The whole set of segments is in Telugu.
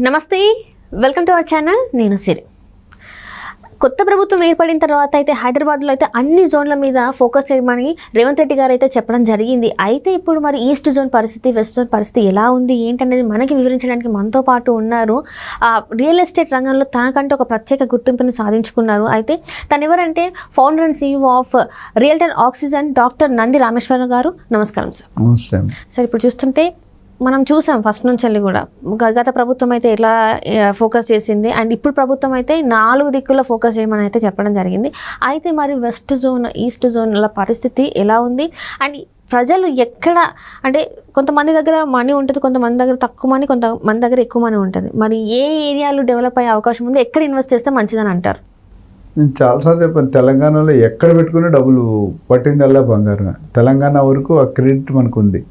నమస్తే, వెల్కమ్ టు అవర్ ఛానల్. నేను సిరి. కొత్త ప్రభుత్వం ఏర్పడిన తర్వాత అయితే హైదరాబాద్లో అయితే అన్ని జోన్ల మీద ఫోకస్ చేయమని రేవంత్ రెడ్డి గారు అయితే చెప్పడం జరిగింది. అయితే ఇప్పుడు మరి ఈస్ట్ జోన్ పరిస్థితి, వెస్ట్ జోన్ పరిస్థితి ఎలా ఉంది ఏంటనేది మనకి వివరించడానికి మనతో పాటు ఉన్నారు. రియల్ ఎస్టేట్ రంగంలో తనకంటే ఒక ప్రత్యేక గుర్తింపుని సాధించుకున్నారు. అయితే తను ఎవరంటే founder and CEO of realtor oxygen doctor Nandi Rameshwar Rao గారు. నమస్కారం సార్. నమస్తే సార్, ఇప్పుడు చూస్తుంటే మనం చూసాం ఫస్ట్ నుంచి వెళ్ళి కూడా గత ప్రభుత్వం అయితే ఎలా ఫోకస్ చేసింది అండ్ ఇప్పుడు ప్రభుత్వం అయితే 4 దిక్కుల్లో ఫోకస్ చేయమని అయితే చెప్పడం జరిగింది. అయితే మరి వెస్ట్ జోన్, ఈస్ట్ జోన్ల పరిస్థితి ఎలా ఉంది అండ్ ప్రజలు ఎక్కడ, అంటే కొంతమంది దగ్గర మనీ ఉంటుంది, కొంతమంది దగ్గర తక్కువ మనీ, కొంతమంది దగ్గర ఎక్కువ మనీ ఉంటుంది. మరి ఏ ఏరియాలు డెవలప్ అయ్యే అవకాశం ఉంది, ఎక్కడ ఇన్వెస్ట్ చేస్తే మంచిదని అంటారు? నేను చాలాసార్లు చెప్పాను, తెలంగాణలో ఎక్కడ పెట్టుకునే డబ్బులు పట్టిందల్లా బంగారం. తెలంగాణ వరకు ఆ క్రెడిట్ మనకు ఉంది.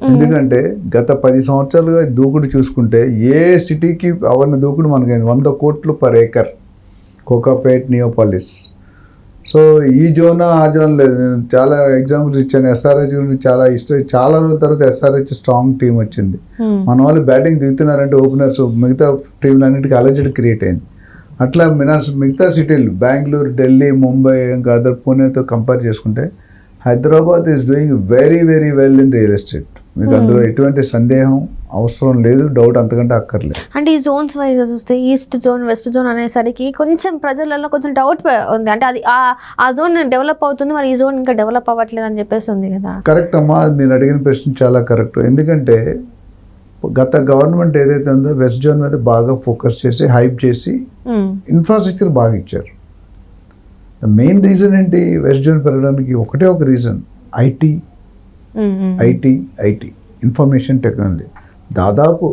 ఎందుకంటే గత 10 సంవత్సరాలుగా దూకుడు చూసుకుంటే ఏ సిటీకి అవన్న దూకుడు మనకి 100 కోట్లు per acre. Kokapet, Neopolis. So ఈ జోన్ ఆ జోన్ లేదు. నేను చాలా ఎగ్జాంపుల్స్ ఇచ్చాను. SRH గురించి చాలా ఇష్టం. చాలా రోజుల తర్వాత SRH స్ట్రాంగ్ టీం వచ్చింది. మన వాళ్ళు బ్యాటింగ్ దిగుతున్నారంటే ఓపెనర్స్ మిగతా టీంలన్నింటికి అలర్జీ క్రియేట్ అయింది. అట్లా మిగతా సిటీలు బెంగళూరు, ఢిల్లీ, ముంబై, ఇంకా అదర్ పూణేతో కంపేర్ చేసుకుంటే Hyderabad is doing very very well in real estate. మీకు అందులో ఎటువంటి సందేహం అవసరం లేదు, డౌట్ అంతకంటే అక్కర్లేదు. అంటే ఈ జోన్స్ వైజ్ చూస్తే ఈస్ట్ జోన్, వెస్ట్ జోన్ అనేసరికి కొంచెం ప్రజలలో కొంచెం డౌట్ ఉంది. అంటే అది ఆ జోన్ డెవలప్ అవుతుంది, మరి ఈ జోన్ ఇంకా డెవలప్ అవ్వట్లేదు అని చెప్పేసి ఉంది కదా. కరెక్ట్ అమ్మా, మీరు అడిగిన ప్రశ్న చాలా కరెక్ట్. ఎందుకంటే గత గవర్నమెంట్ ఏదైతే ఉందో వెస్ట్ జోన్ మీద బాగా ఫోకస్ చేసి హైప్ చేసి ఇన్ఫ్రాస్ట్రక్చర్ బాగా ఇచ్చారు. ద మెయిన్ రీజన్ ఏంటి వెస్ట్ జోన్ పెరగడానికి? ఒకటే ఒక రీజన్, ఐటీ ఇన్ఫర్మేషన్ టెక్నాలజీ. దాదాపు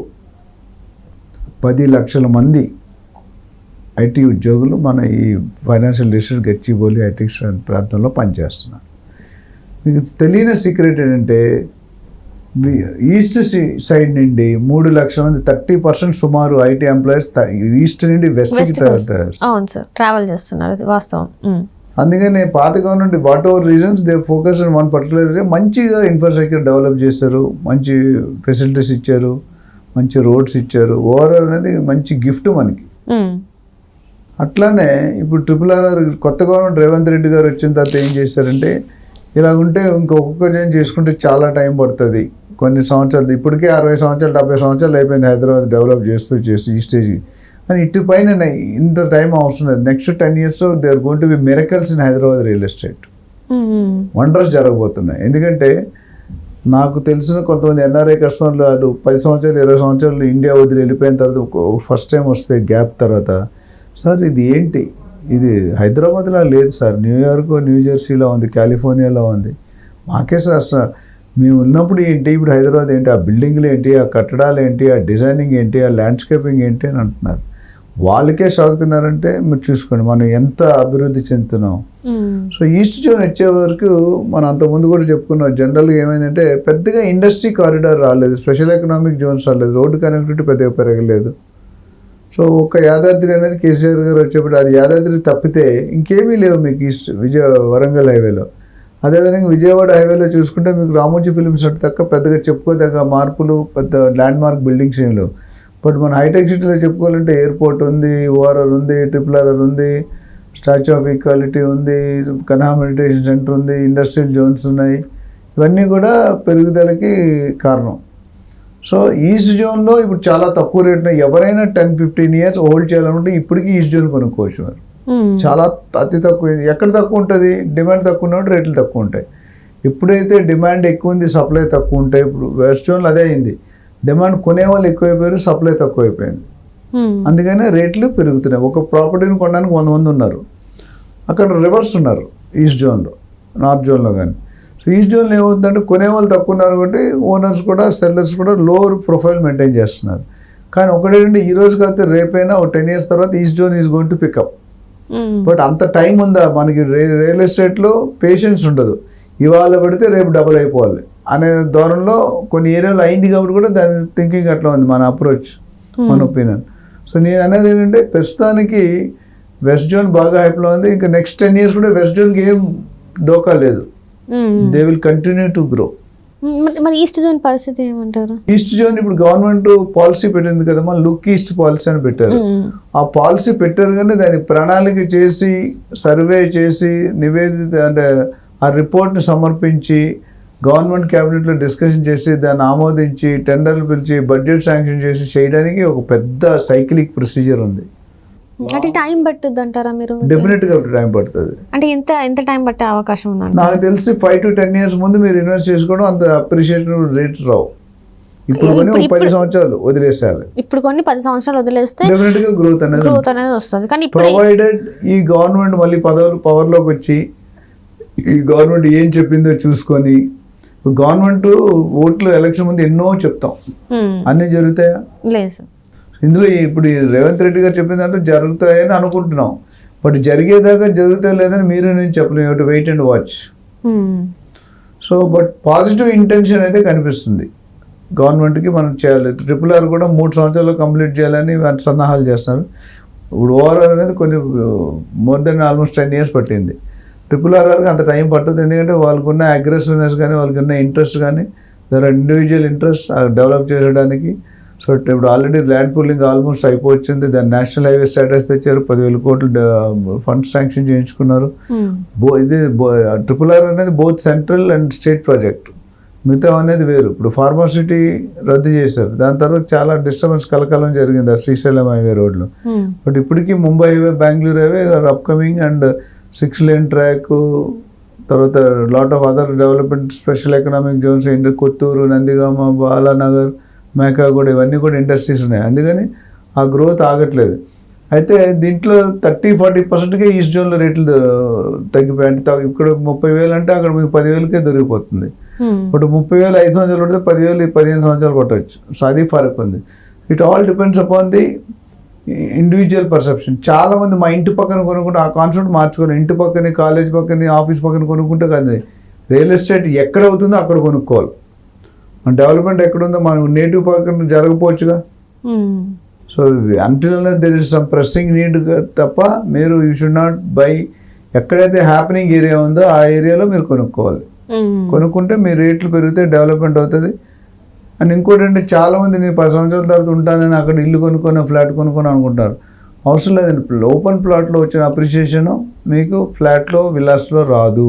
10 లక్షల మంది ఐటీ ఉద్యోగులు మన ఈ ఫైనాన్షియల్ డిస్ట్రిక్ట్ గచ్చిబౌలి ఐటీ ప్రాంతంలో పనిచేస్తున్నారు. మీకు తెలియని సీక్రెట్ ఏంటంటే ఈస్ట్ సైడ్ నుండి 3 లక్షల మంది 30% సుమారు ఐటీ ఎంప్లాయీస్ ఈస్ట్ నుండి వెస్ట్కి ట్రావెల్ చేస్తున్నారు. అది వాస్తవం. అందుకని పాత government what ever reasons they focus on one particular area. మంచిగా ఇన్ఫ్రాస్ట్రక్చర్ డెవలప్ చేశారు, మంచి ఫెసిలిటీస్ ఇచ్చారు, మంచి రోడ్స్ ఇచ్చారు. ఓవరాల్ అనేది మంచి గిఫ్ట్ మనకి. అట్లానే ఇప్పుడు RRR కొత్త గవర్నమెంట్ రేవంత్ రెడ్డి గారు వచ్చిన తర్వాత ఏం చేశారంటే, ఇలాగుంటే ఇంకొక జన్ చేసుకుంటే చాలా టైం పడుతుంది. కొన్ని సంవత్సరాలు, ఇప్పటికే 60 సంవత్సరాలు 70 సంవత్సరాలు అయిపోయింది హైదరాబాద్ డెవలప్ చేస్తూ ఈ స్టేజ్కి. అని ఇటు పైన ఇంత టైం అవసరం లేదు. Next 10 years they are going to be miracles in Hyderabad real estate. Wonders జరగబోతున్నాయి. ఎందుకంటే నాకు తెలిసిన కొంతమంది NRI కస్టమర్లు వాళ్ళు 10 సంవత్సరాలు 20 సంవత్సరాలు ఇండియా వదిలి వెళ్ళిపోయిన తర్వాత ఫస్ట్ టైం వస్తే గ్యాప్ తర్వాత, సార్ ఇది ఏంటి, ఇది హైదరాబాద్లో లేదు సార్, న్యూయార్క్, న్యూజెర్సీలో ఉంది, కాలిఫోర్నియాలో ఉంది. మాకే సార్ అసలు మేము ఉన్నప్పుడు ఏంటి, ఇప్పుడు హైదరాబాద్ ఏంటి, ఆ బిల్డింగ్లు ఏంటి, ఆ కట్టడాలు ఏంటి, ఆ డిజైనింగ్ ఏంటి, ఆ ల్యాండ్స్కేపింగ్ ఏంటి అని అంటున్నారు. వాళ్ళకే సాగుతున్నారంటే మీరు చూసుకోండి మనం ఎంత అభివృద్ధి చెందుతున్నాం. సో ఈస్ట్ జోన్ వచ్చే వరకు మనం అంతకుముందు కూడా చెప్పుకున్నాం. జనరల్గా ఏమైందంటే పెద్దగా ఇండస్ట్రీ కారిడార్ రాలేదు, స్పెషల్ ఎకనామిక్ జోన్స్ రాలేదు, రోడ్డు కనెక్టివిటీ పెద్దగా పెరగలేదు. సో ఒక యాదాద్రి అనేది కేసీఆర్ గారు వచ్చేప్పుడు అది యాదాద్రి తప్పితే ఇంకేమీ లేవు మీకు ఈస్ట్ వరంగల్ హైవేలో. అదేవిధంగా విజయవాడ హైవేలో చూసుకుంటే మీకు రామోజీ ఫిలిం సిటీ తక్క పెద్దగా చెప్పుకోదగ్గ మార్పులు, పెద్ద ల్యాండ్ మార్క్ బిల్డింగ్స్ ఏం లేవు. బట్ మన హైటెక్ సిటీలో చెప్పుకోవాలంటే ఎయిర్పోర్ట్ ఉంది, ORR ఉంది, RRR ఉంది, స్టాచ్యూ ఆఫ్ ఈక్వాలిటీ ఉంది, కన్హా మెడిటేషన్ సెంటర్ ఉంది, ఇండస్ట్రియల్ జోన్స్ ఉన్నాయి. ఇవన్నీ కూడా పెరుగుదలకి కారణం. సో ఈస్ట్ జోన్లో ఇప్పుడు చాలా తక్కువ రేటున ఎవరైనా 10-15 years హోల్డ్ చేయాలనుకుంటే ఇప్పటికీ ఈస్ట్ జోన్ కొనుక్కోవచ్చు. మరి చాలా అతి తక్కువ. ఎక్కడ తక్కువ ఉంటుంది? డిమాండ్ తక్కువ ఉన్నప్పుడు రేట్లు తక్కువ ఉంటాయి. ఎప్పుడైతే డిమాండ్ ఎక్కువ ఉంది, సప్లై తక్కువ ఉంటాయి. ఇప్పుడు వెస్ట్ జోన్లో అదే అయింది. డిమాండ్ కొనేవాళ్ళు ఎక్కువైపోయారు, సప్లై తక్కువైపోయింది. అందుకనే రేట్లు పెరుగుతున్నాయి. ఒక ప్రాపర్టీని కొనడానికి 100 మంది ఉన్నారు, అక్కడ రివర్స్ ఉన్నారు ఈస్ట్ జోన్లో, నార్త్ జోన్లో కానీ. సో ఈస్ట్ జోన్లో ఏమవుతుందంటే కొనేవాళ్ళు తక్కువ ఉన్నారు కాబట్టి ఓనర్స్ కూడా సెల్లర్స్ కూడా లోవర్ ప్రొఫైల్ మెయింటైన్ చేస్తున్నారు. కానీ ఒకటేంటి, ఈ రోజు కాకపోతే రేపైనా ఒక 10 years తర్వాత east zone is going to pick up. But అంత టైం ఉందా మనకి? రియల్ ఎస్టేట్లో పేషెన్స్ ఉండదు. ఇవాళ పెడితే రేపు డబుల్ అయిపోవాలి అనే ధోరణిలో కొన్ని ఏరియాలో అయింది కాబట్టి కూడా దాని థింకింగ్ అట్లా ఉంది, మన అప్రోచ్, మన ఒపీనియన్. సో నేను అనేది ఏంటంటే ప్రస్తుతానికి వెస్ట్ జోన్ బాగా హైప్లో ఉంది. ఇంకా నెక్స్ట్ 10 years కూడా వెస్ట్ జోన్కి ఏం డోకా లేదు. They will continue to grow. మరి ఈస్ట్ జోన్ పరిస్థితి ఏమంటారు? ఈస్ట్ జోన్ ఇప్పుడు గవర్నమెంట్ పాలసీ పెట్టింది కదా, మన లుక్ ఈస్ట్ పాలసీ అని పెట్టారు. ఆ పాలసీ పెట్టారు కానీ దాని ప్రణాళిక చేసి సర్వే చేసి నివేదిత అంటే ఆ రిపోర్ట్ని సమర్పించి గవర్నమెంట్ క్యాబినెట్లో డిస్కషన్ చేసి దాన్ని ఆమోదించి టెండర్లు పిలిచి బడ్జెట్ శాంక్షన్ చేసి చేయడానికి ఒక పెద్ద సైక్లిక్ ప్రొసీజర్ ఉంది. అంటే టైం పట్టుద్ది అంటారా మీరు? డెఫినెట్గా టైం పడుతుంది. అంటే ఎంత టైం పట్టే అవకాశం ఉందండి? నాకు తెలిసి 5 to 10 years ముందు మీరు ఇన్వెస్ట్ చేసుకోవడం అంత అప్రిషియేటివ్ రేట్స్ రావు. ఇప్పుడు కొని 10 సంవత్సరాలు వదిలేసేయాలి. ఇప్పుడు కొన్ని 10 సంవత్సరాలు వదిలేస్తే డెఫినెట్గా గ్రోత్ అనేది వస్తుంది. కానీ ప్రొవైడెడ్ ఈ గవర్నమెంట్ మళ్ళీ పవర్లోకి వచ్చి ఈ గవర్నమెంట్ ఏం చెప్పిందో చూసుకొని, గవర్నమెంట్ ఓట్లు ఎలక్షన్ ముందు ఎన్నో చెప్తాం, అన్నీ జరుగుతాయా? లేదు సార్. ఇందులో ఇప్పుడు రేవంత్ రెడ్డి గారు చెప్పిన దాంట్లో జరుగుతాయని అనుకుంటున్నాం, బట్ జరిగేదాకా జరుగుతాయి లేదని మీరు నేను చెప్పలేము. Wait and watch. So but positive intention అయితే కనిపిస్తుంది గవర్నమెంట్కి. మనం చేయాలి. RRR కూడా 3 సంవత్సరాల్లో కంప్లీట్ చేయాలని సన్నాహాలు చేస్తున్నారు. ఇప్పుడు ఓవరాల్ అనేది కొన్ని మోర్ దెన్ ఆల్మోస్ట్ 10 years పట్టింది. RRRకి అంత టైం పట్టదు, ఎందుకంటే వాళ్ళకున్న అగ్రెసివ్నెస్ కానీ వాళ్ళకున్న ఇంట్రెస్ట్ కానీ ఇండివిజువల్ ఇంట్రెస్ట్ డెవలప్ చేయడానికి. సో ఇప్పుడు ఆల్రెడీ ల్యాండ్ పూలింగ్ ఆల్మోస్ట్ అయిపోవచ్చింది. దాన్ని నేషనల్ హైవే స్టేటస్ తెచ్చారు. 10,000 కోట్లు ఫండ్స్ శాంక్షన్ చేయించుకున్నారు. ఇది RRR అనేది both central and state project. మిగతా అనేది వేరు. ఇప్పుడు ఫార్మాసిటీ రద్దు చేశారు, దాని తర్వాత చాలా డిస్టర్బెన్స్ కలకాలం జరిగింది ఆ శ్రీశైలం హైవే రోడ్లో. బట్ ఇప్పటికీ Mumbai highway, Bengaluru highway upcoming and 6 lane track, తర్వాత lot of other development special economic zones, Kothur, Nandigama, Balanagar, Mekaguda, ఇవన్నీ కూడా ఇండస్ట్రీస్ ఉన్నాయి. అందుకని ఆ గ్రోత్ ఆగట్లేదు. అయితే దీంట్లో 30-40%కే ఈస్ట్ జోన్లో రేట్లు తగ్గిపోయాయి. అంటే ఇక్కడ 30,000 అంటే అక్కడ మీకు 10,000కే దొరికిపోతుంది. ఇప్పుడు 30,000 5 సంవత్సరాలు పడితే 10,000 15 సంవత్సరాలు పట్టవచ్చు. సో అది ఫరక్ ఉంది. It all depends upon the individual perception. చాలా మంది మా ఇంటి పక్కన కొనుక్కుంటే ఆ కాన్సెప్ట్ మార్చుకొని ఇంటి పక్కన, కాలేజ్ పక్కన, ఆఫీస్ పక్కన కొనుక్కుంటే కాదు. రియల్ ఎస్టేట్ ఎక్కడ అవుతుందో అక్కడ కొనుక్కోవాలి. మన డెవలప్మెంట్ ఎక్కడుందో మనం నేటివ్ పక్కన జరగపోవచ్చుగా. So until there is some pressing need తప్ప మీరు యూ షుడ్ నాట్ బై. ఎక్కడైతే హ్యాపెనింగ్ ఏరియా ఉందో ఆ ఏరియాలో మీరు కొనుక్కోవాలి. కొనుక్కుంటే మీ రేట్లు పెరిగితే డెవలప్మెంట్ అవుతుంది. అండ్ ఇంకోటి అంటే చాలామంది నేను 10 సంవత్సరాల తర్వాత ఉంటానని అక్కడ ఇల్లు కొనుక్కొని ఫ్లాట్ కొనుక్కొని అనుకుంటారు. అవసరం లేదండి. ఓపెన్ ప్లాట్లో వచ్చిన అప్రిషియేషను మీకు ఫ్లాట్లో విలాస్లో రాదు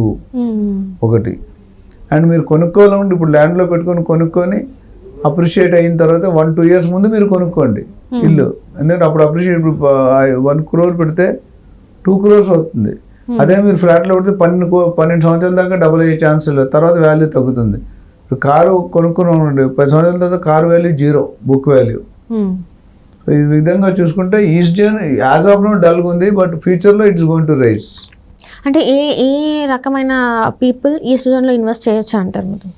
ఒకటి. అండ్ మీరు కొనుక్కోవాలంటే ఇప్పుడు ల్యాండ్లో కొనుక్కొని అప్రిషియేట్ అయిన తర్వాత 1-2 years ముందు మీరు కొనుక్కోండి ఇల్లు. ఎందుకంటే అప్పుడు అప్రిషియేట్ 1 crore పెడితే 2 crores అవుతుంది. అదే మీరు ఫ్లాట్లో పెడితే 12 సంవత్సరాల దాకా డబుల్ అయ్యే ఛాన్స్ లేదు. తర్వాత వాల్యూ తగ్గుతుంది. ఇప్పుడు కారు కొనుక్కుని 10 సంవత్సరాల తర్వాత car value 0, book value. So ఈ విధంగా చూసుకుంటే east zone as of now డల్గా ఉంది, బట్ ఫ్యూచర్లో ఇట్స్ గోయింగ్ టు రైజ్. అంటే ఏ రకమైన పీపుల్ ఈస్ట్ జోన్లో ఇన్వెస్ట్ చేయొచ్చు అంటారు మీరు?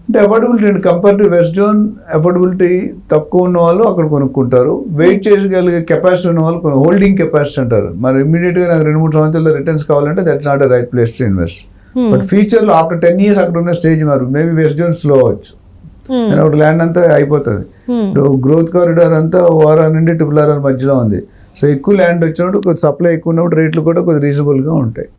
అంటే అఫోర్డబిలిటీ అండి. Compare to west zone affordability తక్కువ ఉన్న వాళ్ళు అక్కడ కొనుక్కుంటారు. వెయిట్ చేయగలిగే కెపాసిటీ ఉన్న వాళ్ళు హోల్డింగ్ కెపాసిటీ అంటారు. మరి ఇమీడియట్గా నాకు 2-3 సంవత్సరాల్లో రిటర్న్స్ కావాలంటే that's not a right place to invest. But ఫ్యూచర్లో ఆఫ్టర్ 10 years అక్కడ ఉన్న స్టేజ్ మారు. మేబీ వెస్ట్ జోన్ స్లో అవ్వచ్చు. ఒకటి ల్యాండ్ అంతా అయిపోతుంది. ఇప్పుడు గ్రోత్ కారిడార్ అంతా ORR నుండి RRR మధ్యలో ఉంది. సో ఎక్కువ ల్యాండ్ వచ్చినప్పుడు కొద్ది సప్లై ఎక్కువ ఉన్నప్పుడు రేట్లు కూడా కొద్ది రీజనబుల్గా ఉంటాయి.